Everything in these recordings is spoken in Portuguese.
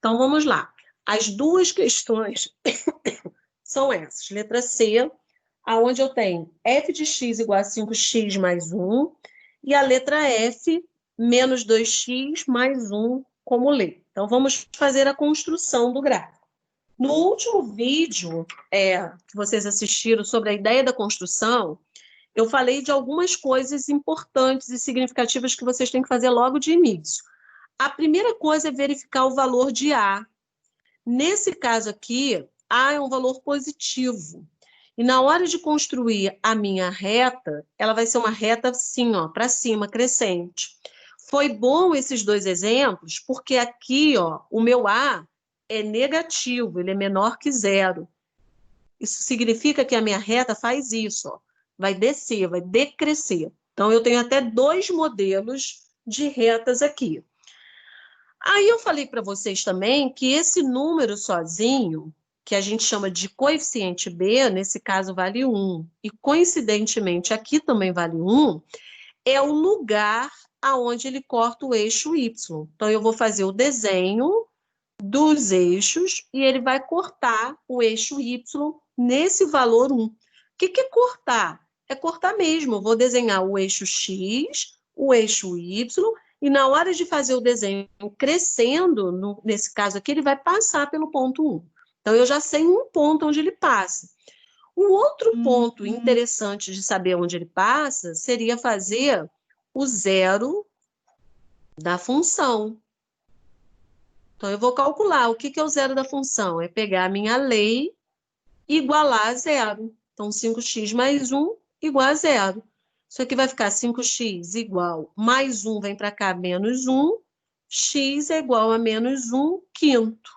Então, vamos lá. As duas questões são essas. Letra C, aonde eu tenho f de x igual a 5x mais 1, e a letra F, menos 2x mais 1, como ler. Então, vamos fazer a construção do gráfico. No último vídeo que vocês assistiram sobre a ideia da construção, eu falei de algumas coisas importantes e significativas que vocês têm que fazer logo de início. A primeira coisa é verificar o valor de A. Nesse caso aqui, A é um valor positivo. E na hora de construir a minha reta, ela vai ser uma reta assim, ó, para cima, crescente. Foi bom esses dois exemplos, porque aqui, ó, o meu A é negativo, ele é menor que zero. Isso significa que a minha reta faz isso, ó, vai descer, vai decrescer. Então, eu tenho até dois modelos de retas aqui. Aí eu falei para vocês também que esse número sozinho, que a gente chama de coeficiente B, nesse caso vale 1, e coincidentemente aqui também vale 1, é o lugar aonde ele corta o eixo Y. Então, eu vou fazer o desenho dos eixos e ele vai cortar o eixo Y nesse valor 1. O que é cortar? É cortar mesmo. Eu vou desenhar o eixo X, o eixo Y, e na hora de fazer o desenho crescendo, nesse caso aqui, ele vai passar pelo ponto 1. Então, eu já sei um ponto onde ele passa. O outro ponto interessante de saber onde ele passa seria fazer o zero da função. Então, eu vou calcular o que é o zero da função. É pegar a minha lei e igualar a zero. Então, 5x mais 1 igual a zero. Isso aqui vai ficar 5x igual, mais 1 vem para cá, menos 1. X é igual a menos 1 quinto.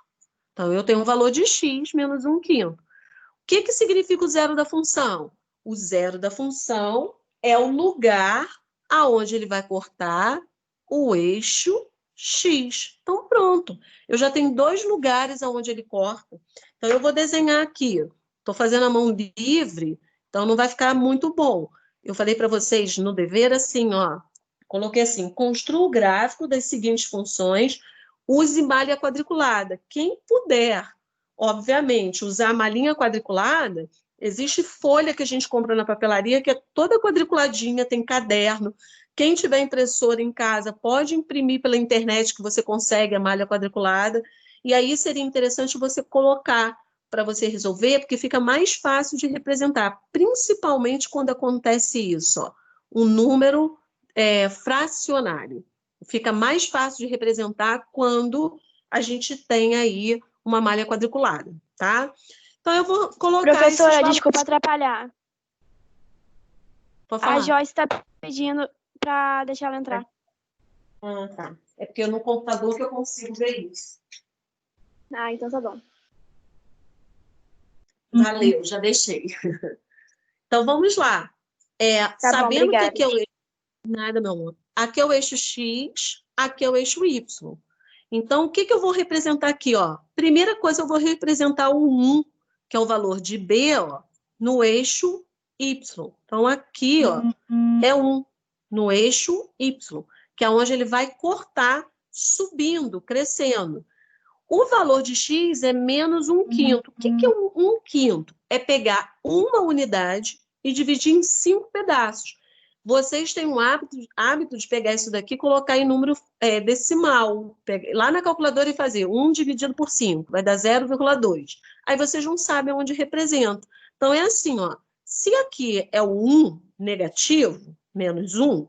Então, eu tenho um valor de x menos 1 quinto. O que significa o zero da função? O zero da função é o lugar aonde ele vai cortar o eixo X. Então, pronto. Eu já tenho dois lugares aonde ele corta. Então, eu vou desenhar aqui. Estou fazendo a mão livre, então não vai ficar muito bom. Eu falei para vocês no dever assim, ó. Coloquei assim, construa o gráfico das seguintes funções, use malha quadriculada. Quem puder, obviamente, usar malhinha quadriculada, existe folha que a gente compra na papelaria que é toda quadriculadinha, tem caderno. Quem tiver impressora em casa pode imprimir pela internet que você consegue a malha quadriculada. E aí seria interessante você colocar para você resolver, porque fica mais fácil de representar, principalmente quando acontece isso, ó, um número fracionário. Fica mais fácil de representar quando a gente tem aí uma malha quadriculada, tá? Então, eu vou colocar Professora, desculpa atrapalhar. Pode falar. A Joyce está pedindo para deixar ela entrar. Ah, tá. É porque no computador que eu consigo ver isso. Ah, então tá bom. Valeu, já deixei. Então, vamos lá. Tá Sabendo bom, que aqui é o eixo... Nada, meu amor. Aqui é o eixo X, aqui é o eixo Y. Então, o que eu vou representar aqui, ó? Primeira coisa, eu vou representar o 1, que é o valor de B, ó, no eixo Y. Então, aqui, ó, é 1 no eixo Y, que é onde ele vai cortar subindo, crescendo. O valor de X é menos 1 quinto. O que é 1 quinto? É pegar uma unidade e dividir em 5 pedaços. Vocês têm um hábito de pegar isso daqui e colocar em número decimal. Lá na calculadora e fazer 1 dividido por 5, vai dar 0,2. Aí vocês não sabem onde representa. Então, é assim, ó. Se aqui é o 1 negativo, menos 1,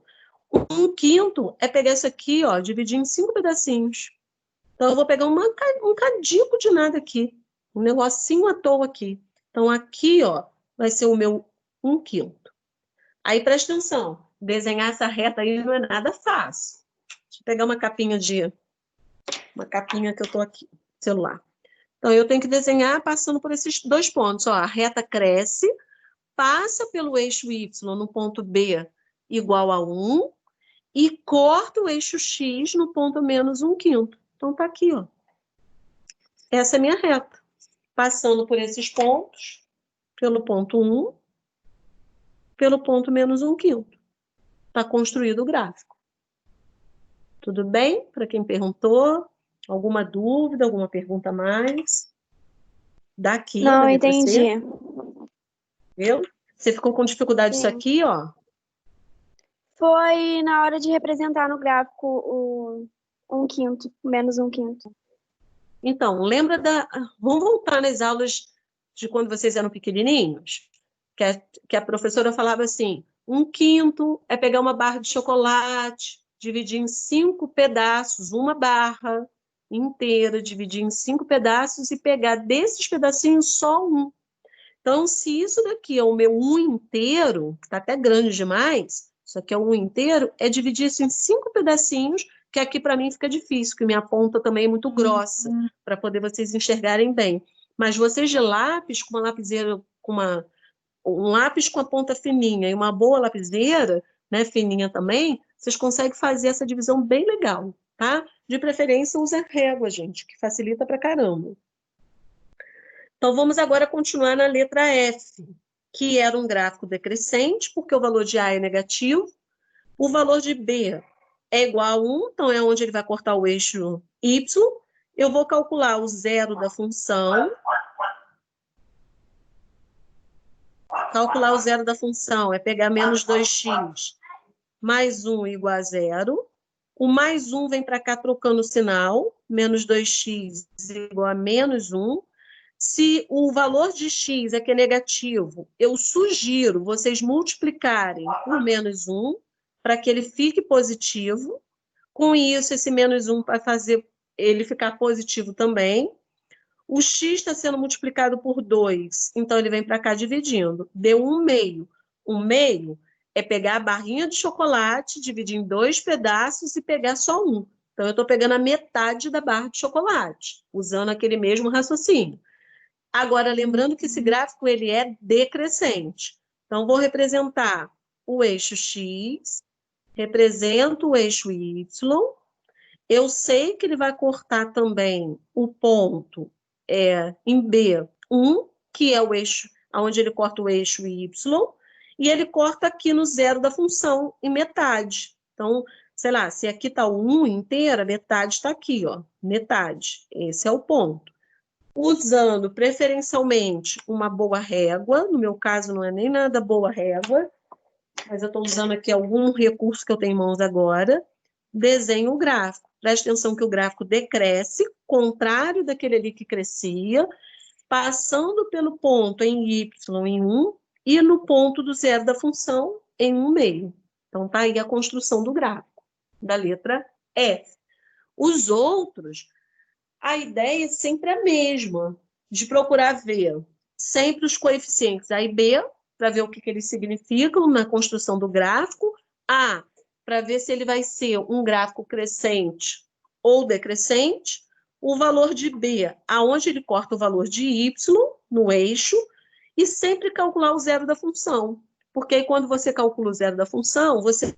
1 quinto é pegar isso aqui, ó, dividir em 5 pedacinhos. Então, eu vou pegar um cadico de nada aqui, um negocinho à toa aqui. Então, aqui, ó, vai ser o meu 1 quinto. Aí, presta atenção, desenhar essa reta aí não é nada fácil. Deixa eu pegar uma capinha que eu tô aqui, celular. Então, eu tenho que desenhar passando por esses dois pontos, ó. A reta cresce, passa pelo eixo Y no ponto B igual a 1 e corta o eixo X no ponto menos 1 quinto. Então, tá aqui, ó. Essa é a minha reta. Passando por esses pontos, pelo ponto 1, pelo ponto menos 1 quinto. Está construído o gráfico. Tudo bem? Para quem perguntou, Alguma dúvida, alguma pergunta a mais? Daqui, da Não, letra C, entendi. viu? Você ficou com dificuldade disso Sim. aqui, ó? Foi na hora de representar no gráfico o 1/5, menos 1/5. Então, lembra da... Vamos voltar nas aulas de quando vocês eram pequenininhos? Que a professora falava assim, 1/5 é pegar uma barra de chocolate, dividir em 5 pedaços, uma barra inteira, dividir em 5 pedaços e pegar desses pedacinhos só um. Então, se isso daqui é o meu 1 inteiro, que está até grande demais, isso aqui é o 1 inteiro, é dividir isso em 5 pedacinhos, que aqui para mim fica difícil, que minha ponta também é muito grossa, para poder vocês enxergarem bem. Mas vocês de lápis, com uma lapiseira, um lápis com a ponta fininha e uma boa lapiseira, né, fininha também, vocês conseguem fazer essa divisão bem legal, tá? De preferência, usa régua, gente, que facilita pra caramba. Então, vamos agora continuar na letra F, que era um gráfico decrescente, porque o valor de A é negativo, o valor de B é igual a 1, então é onde ele vai cortar o eixo Y. Eu vou calcular o zero da função. Calcular o zero da função é pegar menos 2x mais 1 igual a zero. O mais 1 vem para cá trocando o sinal, menos 2x igual a menos 1. Se o valor de x é que é negativo, eu sugiro vocês multiplicarem por menos 1 para que ele fique positivo. Com isso, esse menos 1 vai fazer ele ficar positivo também. O x está sendo multiplicado por 2, então ele vem para cá dividindo. Deu 1 meio. 1 meio é pegar a barrinha de chocolate, dividir em 2 pedaços e pegar só um. Então, eu estou pegando a metade da barra de chocolate, usando aquele mesmo raciocínio. Agora, lembrando que esse gráfico ele é decrescente. Então, vou representar o eixo X, represento o eixo Y. Eu sei que ele vai cortar também o ponto em B1, que é o eixo, onde ele corta o eixo Y, e ele corta aqui no zero da função, em metade. Então, sei lá, se aqui está o 1 inteira, metade está aqui, ó, metade. Esse é o ponto. Usando preferencialmente uma boa régua, no meu caso não é nem nada boa régua, mas eu estou usando aqui algum recurso que eu tenho em mãos agora, desenho o gráfico. Preste atenção que o gráfico decresce, contrário daquele ali que crescia, passando pelo ponto em y em 1 e no ponto do zero da função em 1 meio. Então, tá aí a construção do gráfico, da letra F. Os outros, a ideia é sempre a mesma, de procurar ver sempre os coeficientes A e B, para ver o que eles significam na construção do gráfico. A, para ver se ele vai ser um gráfico crescente ou decrescente. O valor de B, aonde ele corta o valor de Y no eixo, e sempre calcular o zero da função. Porque aí, quando você calcula o zero da função, você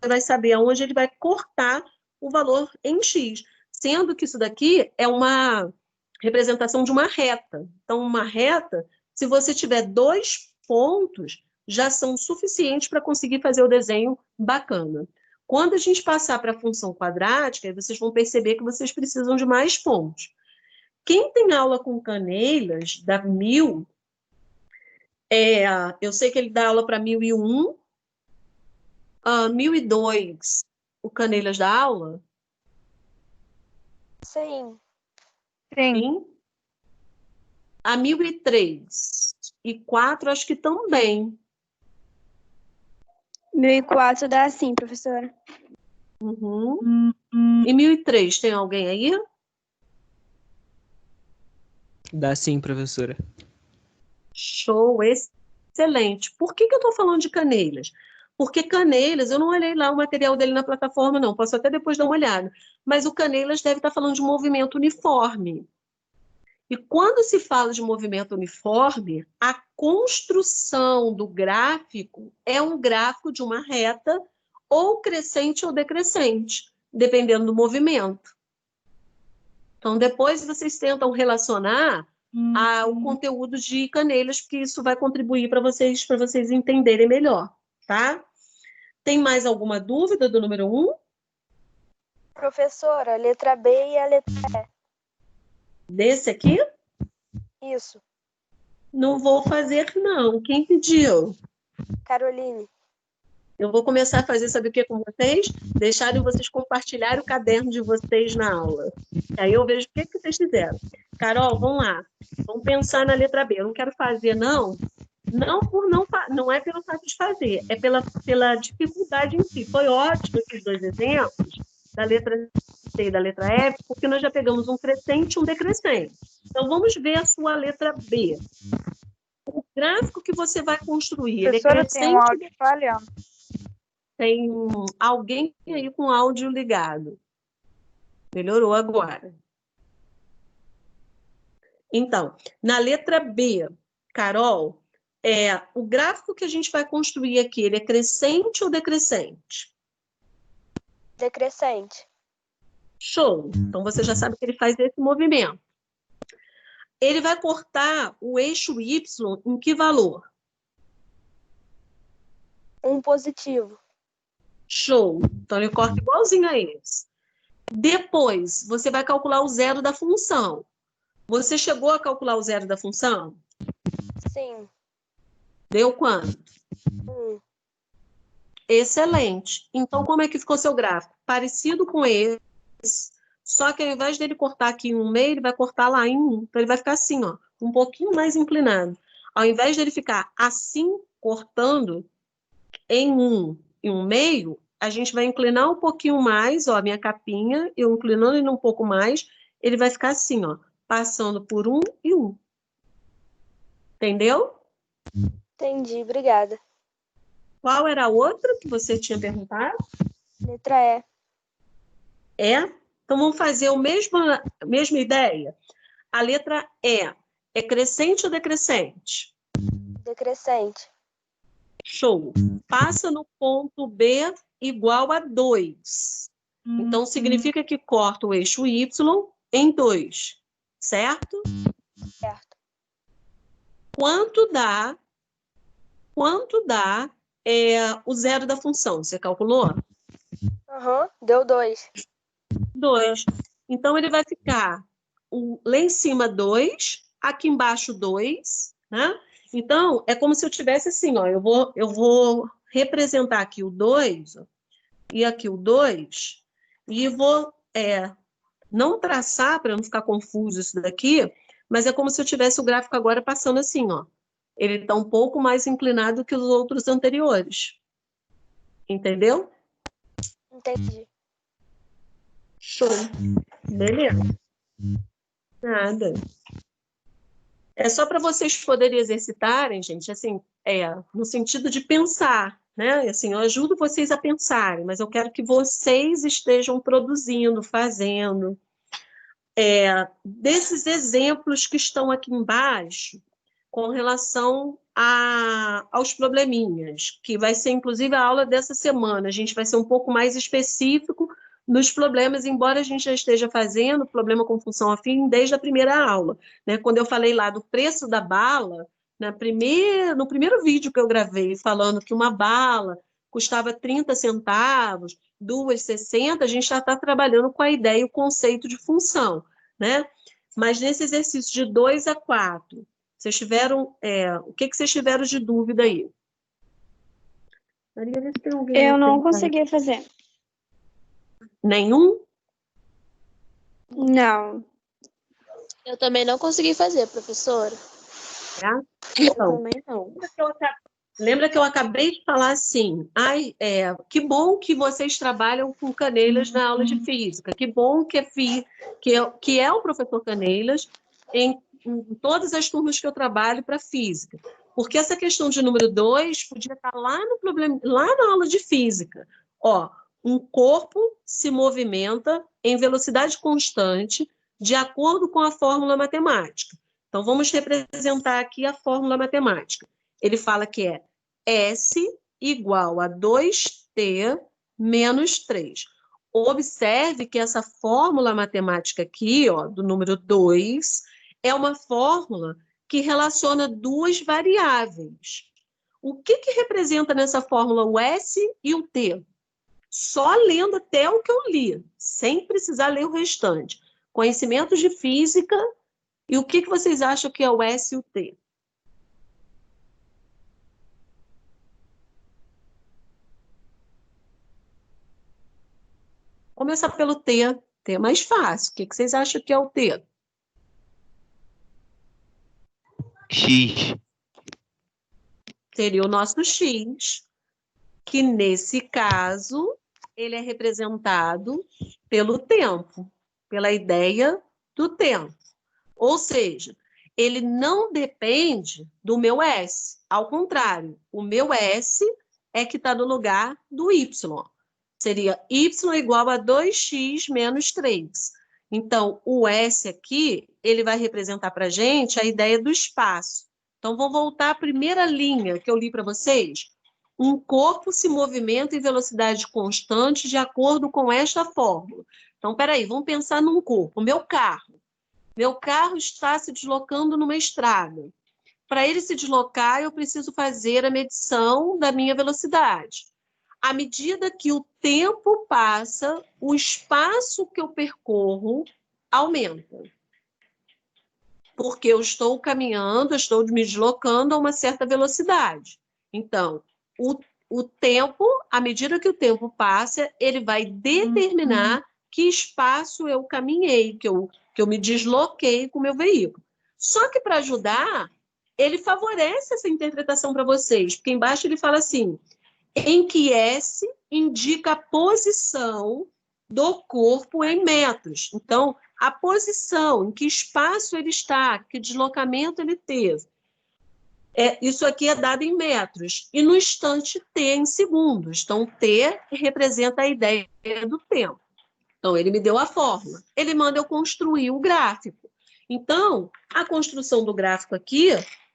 vai saber aonde ele vai cortar o valor em X. Sendo que isso daqui é uma representação de uma reta. Então, uma reta, se você tiver 2 pontos, já são suficientes para conseguir fazer o desenho bacana. Quando a gente passar para a função quadrática, vocês vão perceber que vocês precisam de mais pontos. Quem tem aula com Canelhas, da 1000, eu sei que ele dá aula para 1001, 1002, o Canelhas dá aula? Sim. Sim. A 1003 e 4, acho que também. 1004 dá sim, professora. Uhum. E 1003, tem alguém aí? Dá sim, professora. Show, excelente. Por que eu estou falando de Canelhas? Porque Canelhas, eu não olhei lá o material dele na plataforma, não. Posso até depois dar uma olhada. Mas o Canelhas deve estar falando de movimento uniforme. E quando se fala de movimento uniforme, a construção do gráfico é um gráfico de uma reta ou crescente ou decrescente, dependendo do movimento. Então, depois vocês tentam relacionar ao conteúdo de Canelhas, porque isso vai contribuir para vocês entenderem melhor, tá? Tem mais alguma dúvida do número 1? Professora, a letra B e a letra Desse aqui? E. Isso. Não vou fazer, não. Quem pediu? Caroline. Eu vou começar a fazer, sabe o que com vocês? Deixarem vocês compartilharem o caderno de vocês na aula. Aí eu vejo o que vocês fizeram. Carol, vamos lá. Vamos pensar na letra B. Eu não quero fazer, não. Não é pelo fato de fazer, é pela dificuldade em si. Foi ótimo esses dois exemplos, da letra C e da letra F, porque nós já pegamos um crescente e um decrescente. Então, vamos ver a sua letra B. O gráfico que você vai construir, ele é Professora, tem um crescente. áudio falhando. Tem alguém aí com áudio ligado. Melhorou agora. Então, na letra B, Carol, o gráfico que a gente vai construir aqui, ele é crescente ou decrescente? Decrescente. Show! Então, você já sabe que ele faz esse movimento. Ele vai cortar o eixo Y em que valor? Um positivo. Show! Então, ele corta igualzinho a esse. Depois, você vai calcular o zero da função. Você chegou a calcular o zero da função? Sim. Deu quanto? 1. Excelente. Então, como é que ficou seu gráfico? Parecido com esse, só que ao invés dele cortar aqui em 1/6, ele vai cortar lá em 1. Então, ele vai ficar assim, ó, um pouquinho mais inclinado. Ao invés dele ficar assim, cortando em 1 e 1/6, a gente vai inclinar um pouquinho mais, ó, a minha capinha, eu inclinando ele um pouco mais, ele vai ficar assim, ó, passando por 1 e 1. Entendeu? Entendi, obrigada. Qual era a outra que você tinha perguntado? Letra E. Então, vamos fazer a mesma ideia. A letra E é crescente ou decrescente? Decrescente. Show. Passa no ponto B igual a 2. Então, significa que corta o eixo Y em 2. Certo? Certo. Quanto dá o zero da função? Você calculou? Deu 2. 2. Então, ele vai ficar lá em cima 2, aqui embaixo 2, né? Então, é como se eu tivesse assim, ó, eu vou representar aqui o 2, ó, e aqui o 2, e vou não traçar, para não ficar confuso isso daqui, mas é como se eu tivesse o gráfico agora passando assim, ó. Ele está um pouco mais inclinado que os outros anteriores. Entendeu? Entendi. Show. Beleza. Nada. É só para vocês poderem exercitarem, gente, assim, no sentido de pensar, né? Assim, eu ajudo vocês a pensarem, mas eu quero que vocês estejam produzindo, fazendo. Desses exemplos que estão aqui embaixo, com relação aos probleminhas, que vai ser, inclusive, a aula dessa semana. A gente vai ser um pouco mais específico nos problemas, embora a gente já esteja fazendo problema com função afim desde a primeira aula, né? Quando eu falei lá do preço da bala, no primeiro vídeo que eu gravei, falando que uma bala custava 30 centavos, 2,60, a gente já está trabalhando com a ideia e o conceito de função, né? Mas nesse exercício de 2 a 4, vocês tiveram, o que vocês tiveram de dúvida aí? Maria, vê se tem alguém. Eu não consegui fazer. Nenhum? Não. Eu também não consegui fazer, professora. Então, Também não. lembra que eu acabei de falar assim, que bom que vocês trabalham com Caneilas na aula de física, que bom que é o professor Caneilas em todas as turmas que eu trabalho para física, porque essa questão de número 2 podia estar lá na aula de física. Ó, um corpo se movimenta em velocidade constante de acordo com a fórmula matemática. Então, vamos representar aqui a fórmula matemática. Ele fala que é S igual a 2T menos 3. Observe que essa fórmula matemática aqui, ó, do número 2, é uma fórmula que relaciona duas variáveis. O que representa nessa fórmula o S e o T? só lendo até o que eu li, sem precisar ler o restante. Conhecimentos de física, e o que vocês acham que é o S e o T? Vou começar pelo T. T é mais fácil. O que vocês acham que é o T? X. Seria o nosso X, que nesse caso, ele é representado pelo tempo, pela ideia do tempo. Ou seja, ele não depende do meu S. Ao contrário, o meu S é que está no lugar do Y. Seria y igual a 2x menos 3. Então, o S aqui, ele vai representar para a gente a ideia do espaço. Então, vou voltar à primeira linha que eu li para vocês. Um corpo se movimenta em velocidade constante de acordo com esta fórmula. Então, peraí, vamos pensar num corpo. Meu carro está se deslocando numa estrada. Para ele se deslocar, eu preciso fazer a medição da minha velocidade. À medida que o tempo passa, o espaço que eu percorro aumenta. Porque eu estou caminhando, eu estou me deslocando a uma certa velocidade. Então, o tempo, à medida que o tempo passa, ele vai determinar que espaço eu caminhei, que eu me desloquei com o meu veículo. Só que, para ajudar, ele favorece essa interpretação para vocês, porque embaixo ele fala assim, em que S indica a posição do corpo em metros. Então, a posição, em que espaço ele está, que deslocamento ele teve. Isso aqui é dado em metros, e no instante T em segundos. Então, T representa a ideia do tempo. Então, ele me deu a fórmula. Ele manda eu construir o gráfico. Então, a construção do gráfico aqui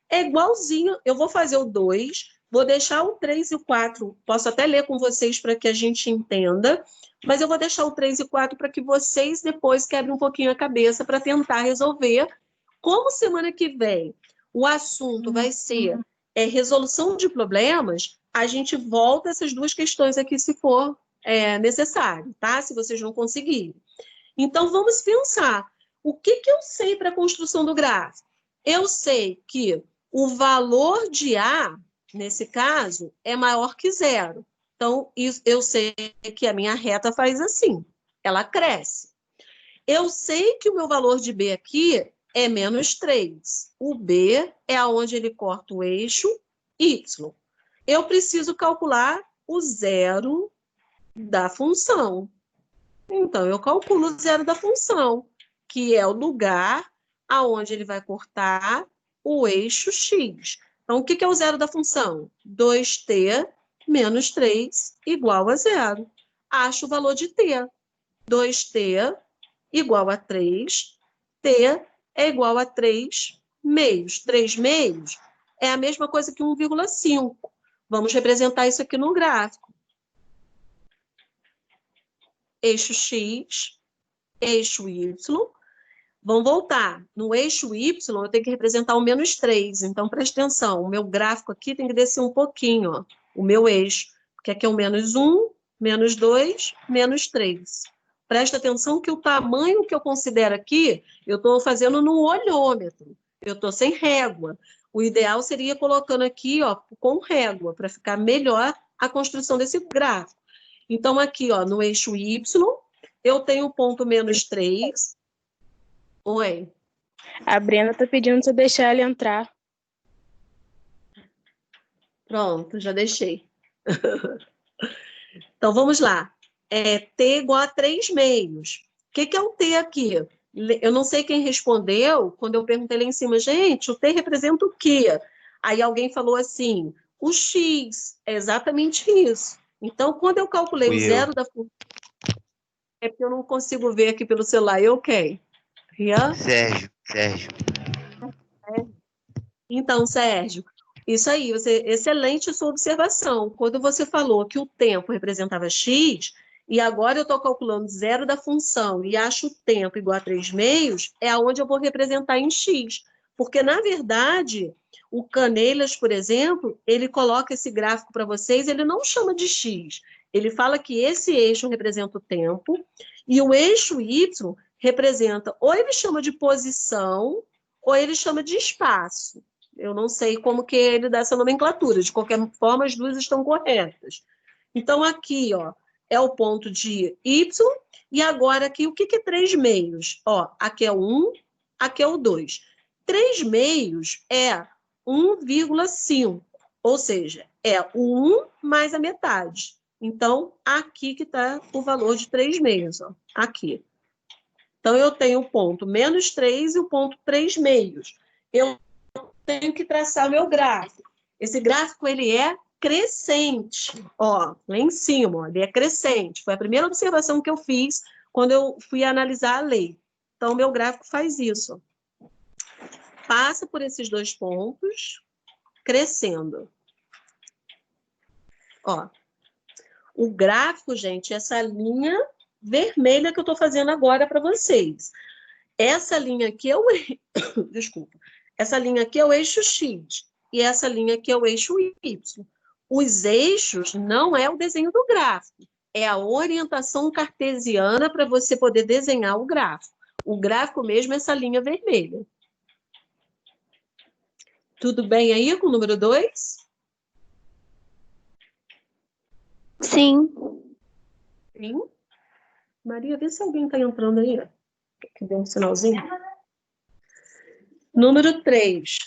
é igualzinho. Eu vou fazer o 2, vou deixar o 3 e o 4, posso até ler com vocês para que a gente entenda, mas eu vou deixar o 3 e 4 para que vocês depois quebrem um pouquinho a cabeça para tentar resolver. Como semana que vem o assunto vai ser resolução de problemas, a gente volta essas duas questões aqui se for necessário, tá? Se vocês não conseguirem. Então, vamos pensar. O que eu sei para a construção do gráfico? Eu sei que o valor de A, nesse caso, é maior que 0. Então, eu sei que a minha reta faz assim, ela cresce. Eu sei que o meu valor de B aqui é menos 3. O B é aonde ele corta o eixo Y. Eu preciso calcular o zero da função. Então, eu calculo o zero da função, que é o lugar aonde ele vai cortar o eixo X. Então, o que é o zero da função? 2t menos 3 igual a 0. Acho o valor de t. 2t igual a 3. T é igual a 3 meios. 3 meios é a mesma coisa que 1,5. Vamos representar isso aqui no gráfico. Eixo X, eixo Y. Vamos voltar. No eixo Y, eu tenho que representar o menos 3. Então, presta atenção. O meu gráfico aqui tem que descer um pouquinho, ó, o meu eixo. Porque aqui é o menos 1, menos 2, menos 3. Presta atenção que o tamanho que eu considero aqui, eu estou fazendo no olhômetro. Eu estou sem régua. O ideal seria colocando aqui, ó, com régua, para ficar melhor a construção desse gráfico. Então, aqui, ó, no eixo Y, eu tenho o ponto menos 3. Oi. A Brenda tá pedindo pra deixar ele entrar. Pronto, já deixei. Então, vamos lá. T igual a 3 meios. O que é o T aqui? Eu não sei quem respondeu quando eu perguntei lá em cima, gente, o T representa o quê? Aí alguém falou assim, o X. É exatamente isso. Então, quando eu calculei o zero da função, é porque eu não consigo ver aqui pelo celular. Eu quem? Rian? Sérgio. Então, Sérgio, isso aí, excelente sua observação. Quando você falou que o tempo representava x, e agora eu estou calculando zero da função e acho o tempo igual a 3 meios, é onde eu vou representar em x. Porque, na verdade, o Canelhas, por exemplo, ele coloca esse gráfico para vocês, ele não chama de X. Ele fala que esse eixo representa o tempo e o eixo Y representa, ou ele chama de posição, ou ele chama de espaço. Eu não sei como que ele dá essa nomenclatura. De qualquer forma, as duas estão corretas. Então, aqui, ó, é o ponto de Y, e agora aqui, o que é 3 meios? Ó, aqui é o 1, aqui é o 2. 3 meios é 1,5, ou seja, é o 1 mais a metade. Então, aqui que está o valor de 3 meios, ó, aqui. Então, eu tenho o ponto menos 3 e o ponto 3 meios. Eu tenho que traçar o meu gráfico. Esse gráfico, ele é crescente, ó, lá em cima, ó, ele é crescente. Foi a primeira observação que eu fiz quando eu fui analisar a lei. Então, o meu gráfico faz isso. Passa por esses 2 pontos, crescendo. Ó, o gráfico, gente, essa linha vermelha que eu estou fazendo agora para vocês. Essa linha aqui é o... Desculpa. Essa linha aqui é o eixo X. E essa linha aqui é o eixo Y. Os eixos não é o desenho do gráfico. É a orientação cartesiana para você poder desenhar o gráfico. O gráfico mesmo é essa linha vermelha. Tudo bem aí com o número 2? Sim. Sim. Maria, vê se alguém está entrando aí. Que deu um sinalzinho. Número 3.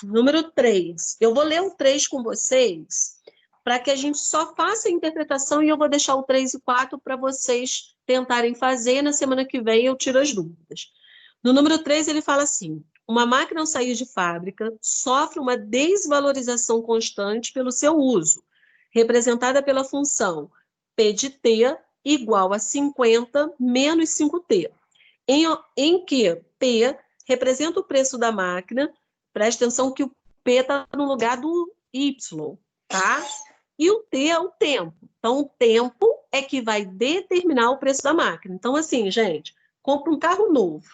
Número 3. Eu vou ler o 3 com vocês para que a gente só faça a interpretação e eu vou deixar o 3 e 4 para vocês tentarem fazer. Na semana que vem eu tiro as dúvidas. No número 3 ele fala assim: uma máquina ao sair de fábrica sofre uma desvalorização constante pelo seu uso, representada pela função P de T igual a 50 menos 5T, em que P representa o preço da máquina. Presta atenção que o P está no lugar do Y, tá? E o T é o tempo. Então, o tempo é que vai determinar o preço da máquina. Então, assim, gente, compra um carro novo.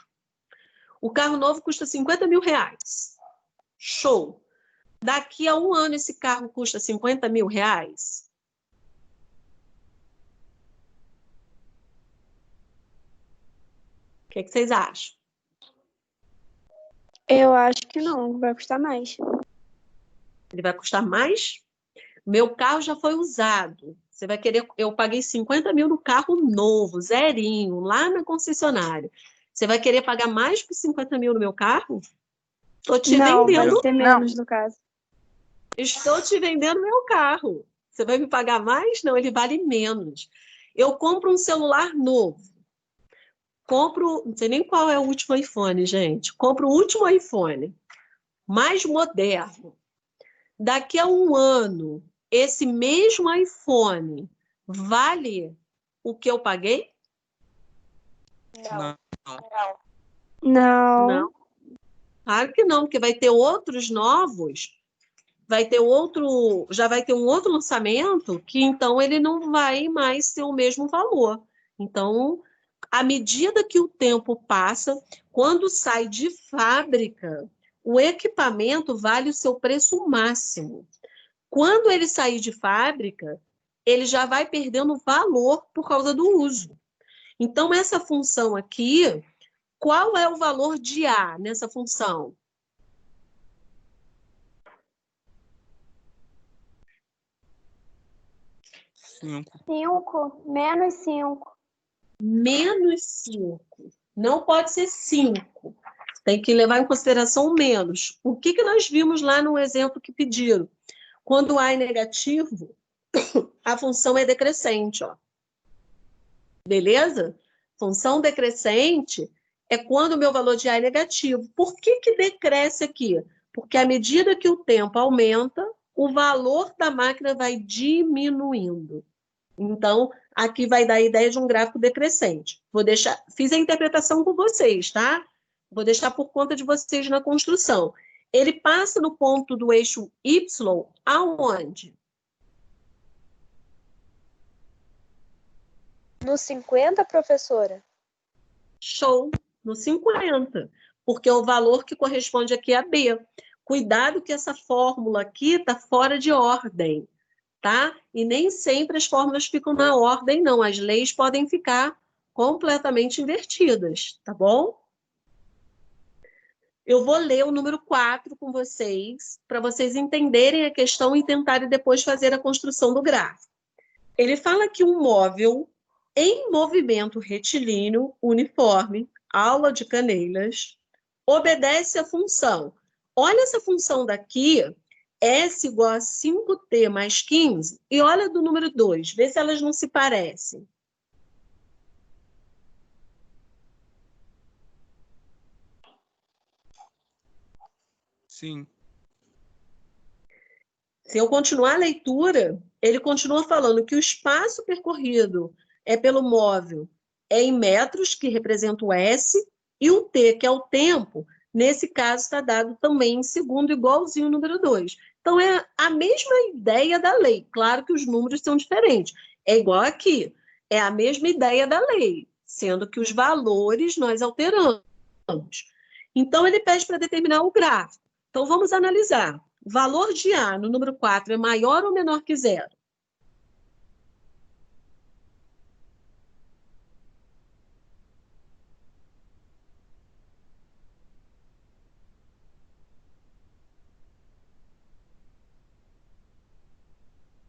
O carro novo custa 50 mil reais. Show! Daqui a 1 ano, esse carro custa 50 mil reais? O que vocês acham? Eu acho que não, vai custar mais. Ele vai custar mais? Meu carro já foi usado. Você vai querer... Eu paguei 50 mil no carro novo, zerinho, lá na concessionária. Você vai querer pagar mais que 50 mil no meu carro? Estou te Não, vai vendendo. ser menos no caso. Estou te vendendo meu carro. Você vai me pagar mais? Não, ele vale menos. Eu compro um celular novo. Compro, não sei nem qual é o último iPhone, gente. Compro o último iPhone, mais moderno. Daqui a 1 ano, esse mesmo iPhone vale o que eu paguei? Não. Não. Não. Claro que não, porque vai ter outros novos, vai ter outro, já vai ter um outro lançamento que então ele não vai mais ter o mesmo valor. Então, à medida que o tempo passa, quando sai de fábrica, o equipamento vale o seu preço máximo. Quando ele sair de fábrica, ele já vai perdendo valor por causa do uso. Então, essa função aqui, qual é o valor de A nessa função? Cinco. 5, menos 5. Menos 5. Não pode ser 5. Tem que levar em consideração o menos. O que nós vimos lá no exemplo que pediram? Quando A é negativo, a função é decrescente, ó. Beleza? Função decrescente é quando o meu valor de A é negativo. Por que decresce aqui? Porque à medida que o tempo aumenta, o valor da máquina vai diminuindo. Então, aqui vai dar a ideia de um gráfico decrescente. Vou deixar, fiz a interpretação com vocês, tá? Vou deixar por conta de vocês na construção. Ele passa no ponto do eixo Y aonde? No 50, professora? Show, no 50. porque é o valor que corresponde aqui a B. Cuidado que essa fórmula aqui está fora de ordem, tá? E nem sempre as fórmulas ficam na ordem, não. As leis podem ficar completamente invertidas, tá bom? Eu vou ler o número 4 com vocês, para vocês entenderem a questão e tentarem depois fazer a construção do gráfico. Ele fala que um móvel em movimento retilíneo uniforme, aula de Caneilas, obedece à função. Olha essa função daqui, S igual a 5t mais 15, e olha do número 2, vê se elas não se parecem. Sim. Se eu continuar a leitura, ele continua falando que o espaço percorrido é pelo móvel é em metros, que representa o S, e o T, que é o tempo, nesse caso está dado também em segundo, igualzinho ao número 2. Então, é a mesma ideia da lei. Claro que os números são diferentes. É igual aqui. É a mesma ideia da lei, sendo que os valores nós alteramos. Então, ele pede para determinar o gráfico. Então, vamos analisar. O valor de A no número 4 é maior ou menor que 0?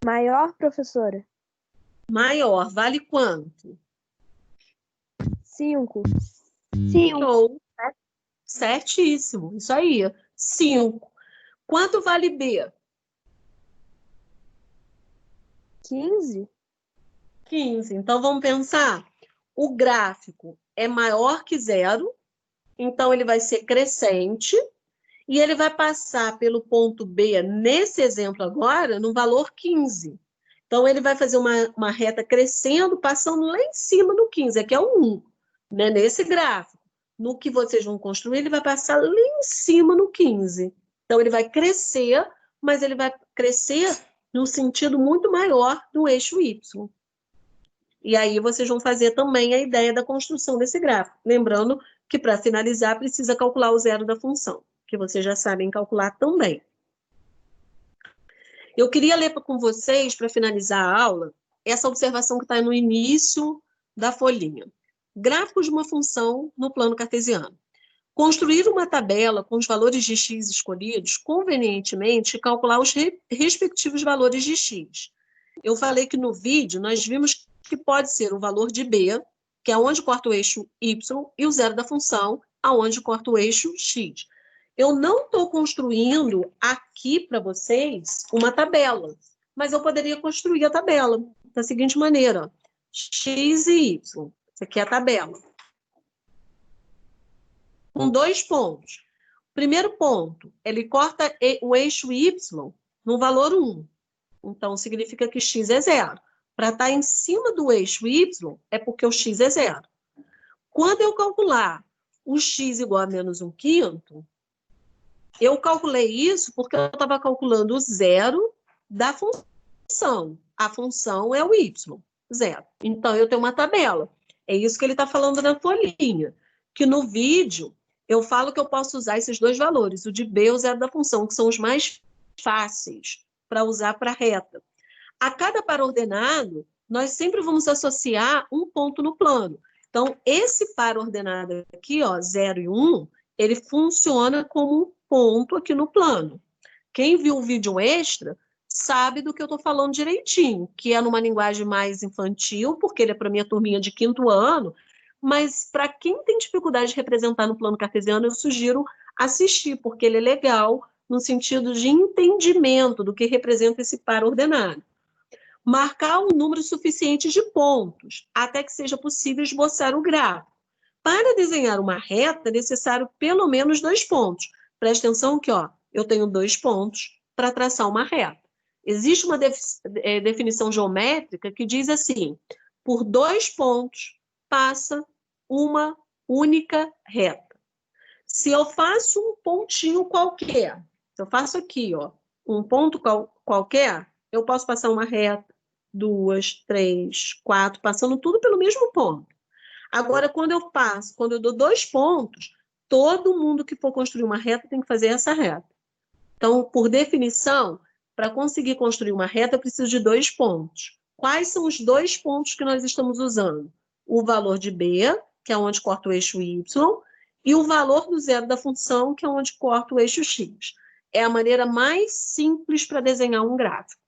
Maior, professora? Maior. Vale quanto? 5. 5. Show. Certíssimo. Isso aí. 5. Quanto vale B? 15. 15. Então, vamos pensar. O gráfico é maior que 0, então ele vai ser crescente, e ele vai passar pelo ponto B, nesse exemplo agora, no valor 15. Então, ele vai fazer uma reta crescendo, passando lá em cima no 15, aqui é o 1, né? Nesse gráfico. No que vocês vão construir, ele vai passar lá em cima no 15. Então, ele vai crescer, mas ele vai crescer num sentido muito maior do eixo Y. E aí vocês vão fazer também a ideia da construção desse gráfico. Lembrando que, para finalizar, precisa calcular o zero da função, que vocês já sabem calcular também. Eu queria ler com vocês, para finalizar a aula, essa observação que está no início da folhinha. Gráfico de uma função no plano cartesiano. Construir uma tabela com os valores de x escolhidos, convenientemente, e calcular os respectivos valores de x. Eu falei que no vídeo nós vimos que pode ser o valor de B, que é onde corta o eixo Y, e o zero da função, aonde corta o eixo X. Eu não estou construindo aqui para vocês uma tabela, mas eu poderia construir a tabela da seguinte maneira, ó, X e Y. Isso aqui é a tabela. Com 2 pontos. Primeiro ponto, ele corta o eixo Y no valor 1. Então, significa que X é 0. Para estar em cima do eixo Y, é porque o X é 0. Quando eu calcular o X igual a menos 1/5, eu calculei isso porque eu estava calculando o zero da função. A função é o Y, 0. Então, eu tenho uma tabela. É isso que ele está falando na folhinha. Que no vídeo, eu falo que eu posso usar esses dois valores, o de B e o zero da função, que são os mais fáceis para usar para reta. A cada par ordenado, nós sempre vamos associar um ponto no plano. Então, esse par ordenado aqui, ó, 0 e 1, ele funciona como um ponto aqui no plano. Quem viu o vídeo extra sabe do que eu estou falando direitinho, que é numa linguagem mais infantil, porque ele é para minha turminha de 5º ano, mas para quem tem dificuldade de representar no plano cartesiano, eu sugiro assistir, porque ele é legal no sentido de entendimento do que representa esse par ordenado. Marcar um número suficiente de pontos, até que seja possível esboçar o gráfico. Para desenhar uma reta, é necessário pelo menos 2 pontos. Presta atenção que, ó, eu tenho 2 pontos para traçar uma reta. Existe uma definição geométrica que diz assim, por 2 pontos passa uma única reta. Se eu faço um pontinho qualquer, se eu faço aqui, ó, um ponto qualquer, eu posso passar uma reta, 2, 3, 4, passando tudo pelo mesmo ponto. Agora, quando eu dou 2 pontos, todo mundo que for construir uma reta tem que fazer essa reta. Então, por definição, para conseguir construir uma reta, eu preciso de 2 pontos. Quais são os 2 pontos que nós estamos usando? O valor de B, que é onde corta o eixo Y, e o valor do zero da função, que é onde corta o eixo X. É a maneira mais simples para desenhar um gráfico.